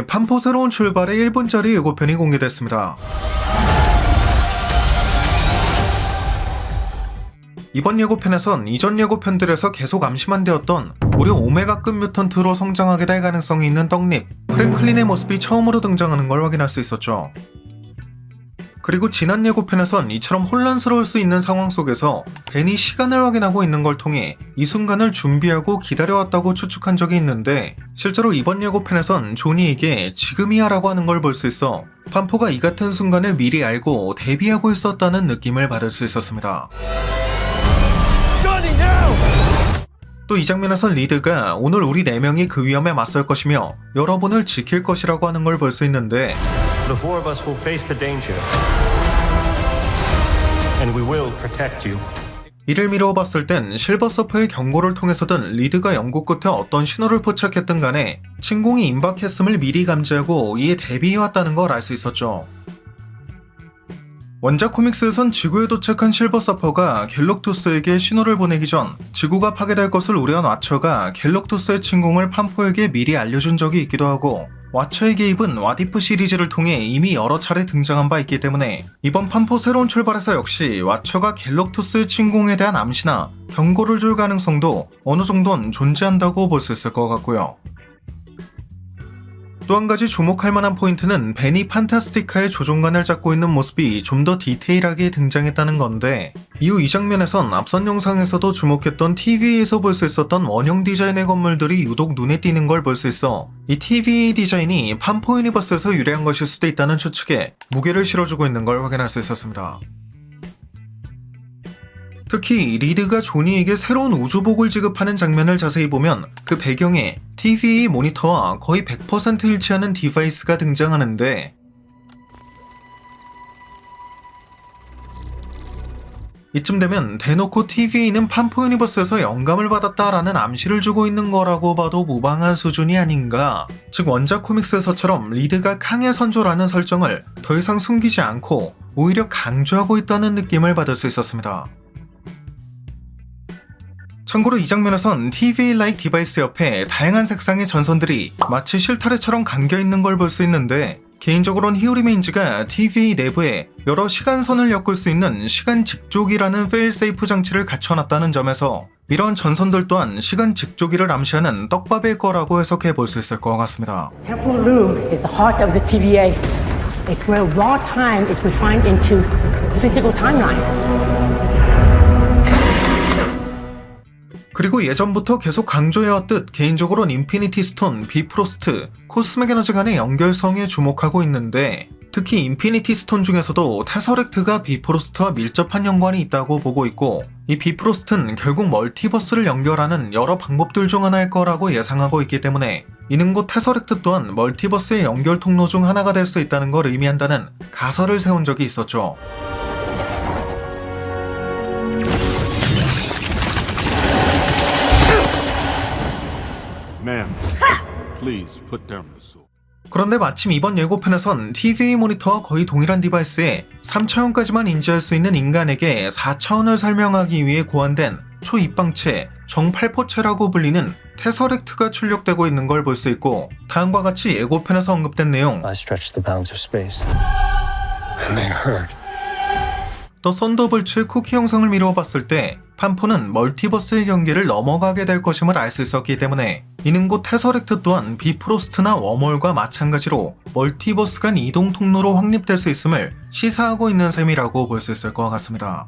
판포 새로운 출발의 1분짜리 예고편이 공개됐습니다. 이번 예고편에선 이전 예고편들에서 계속 암시만 되었던 무려 오메가급 뮤턴트로 성장하게 될 가능성이 있는 떡잎 프랭클린의 모습이 처음으로 등장하는 걸 확인할 수 있었죠. 그리고 지난 예고편에선 이처럼 혼란스러울 수 있는 상황 속에서 벤이 시간을 확인하고 있는 걸 통해 이 순간을 준비하고 기다려왔다고 추측한 적이 있는데, 실제로 이번 예고편에선 조니에게 지금이야 라고 하는 걸 볼 수 있어 판포가 이 같은 순간을 미리 알고 대비하고 있었다는 느낌을 받을 수 있었습니다. 또 이 장면에선 리드가 오늘 우리 4명이 그 위험에 맞설 것이며 여러분을 지킬 것이라고 하는 걸 볼 수 있는데, The four of us will face the danger, and we will protect you. 이를 미루어 봤을 땐 실버 서퍼의 경고를 통해서든 리드가 연구 끝에 어떤 신호를 포착했든 간에 침공이 임박했음을 미리 감지하고 이에 대비해왔다는 걸 알 수 있었죠. 원작 코믹스에선 지구에 도착한 실버 서퍼가 갤럭투스에게 신호를 보내기 전 지구가 파괴될 것을 우려한 와처가 갤럭투스의 침공을 판포에게 미리 알려준 적이 있기도 하고, 와처의 개입은 와디프 시리즈를 통해 이미 여러 차례 등장한 바 있기 때문에 이번 판포 새로운 출발에서 역시 와처가 갤럭투스의 침공에 대한 암시나 경고를 줄 가능성도 어느 정도는 존재한다고 볼 수 있을 것 같고요. 또 한 가지 주목할 만한 포인트는 벤이 판타스티카의 조종관을 잡고 있는 모습이 좀 더 디테일하게 등장했다는 건데, 이후 이 장면에선 앞선 영상에서도 주목했던 TVA에서 볼 수 있었던 원형 디자인의 건물들이 유독 눈에 띄는 걸 볼 수 있어 이 TVA 디자인이 판포 유니버스에서 유래한 것일 수도 있다는 추측에 무게를 실어주고 있는 걸 확인할 수 있었습니다. 특히 리드가 조니에게 새로운 우주복을 지급하는 장면을 자세히 보면 그 배경에 TVA 모니터와 거의 100% 일치하는 디바이스가 등장하는데, 이쯤 되면 대놓고 TVA는 판포 유니버스에서 영감을 받았다라는 암시를 주고 있는 거라고 봐도 무방한 수준이 아닌가. 즉 원작 코믹스에서처럼 리드가 캉의 선조라는 설정을 더 이상 숨기지 않고 오히려 강조하고 있다는 느낌을 받을 수 있었습니다. 참고로 이 장면에선 TVA-like 디바이스 옆에 다양한 색상의 전선들이 마치 실타래처럼 감겨있는 걸 볼 수 있는데, 개인적으로는 히어리메인즈가 TVA 내부에 여러 시간선을 엮을 수 있는 시간 직조기라는 페일세이프 장치를 갖춰놨다는 점에서 이런 전선들 또한 시간 직조기를 암시하는 떡밥일 거라고 해석해 볼 수 있을 것 같습니다. Temporal loom is the heart of the TVA. It's where raw time is refined into physical timeline. 그리고 예전부터 계속 강조해왔듯 개인적으로는 인피니티 스톤, 비프로스트, 코스믹 에너지 간의 연결성에 주목하고 있는데, 특히 인피니티 스톤 중에서도 테서렉트가 비프로스트와 밀접한 연관이 있다고 보고 있고, 이 비프로스트는 결국 멀티버스를 연결하는 여러 방법들 중 하나일 거라고 예상하고 있기 때문에 이는 곧 테서렉트 또한 멀티버스의 연결 통로 중 하나가 될 수 있다는 걸 의미한다는 가설을 세운 적이 있었죠. Ma'am, please put down the sword. 그런데 마침 이번 예고편에선 TVA 모니터와 거의 동일한 디바이스에 3차원까지만 인지할 수 있는 인간에게 4차원을 설명하기 위해 고안된 초입방체, 정팔포체라고 불리는 테서렉트가 출력되고 있는 걸 볼 수 있고, 다음과 같이 예고편에서 언급된 내용, I stretched the bounds of space, and they heard. 또 썬더볼츠의 쿠키 영상을 미루어 봤을 때 판포는 멀티버스의 경계를 넘어가게 될 것임을 알 수 있었기 때문에 이는 곧 테서렉트 또한 비프로스트나 웜홀과 마찬가지로 멀티버스 간 이동 통로로 확립될 수 있음을 시사하고 있는 셈이라고 볼 수 있을 것 같습니다.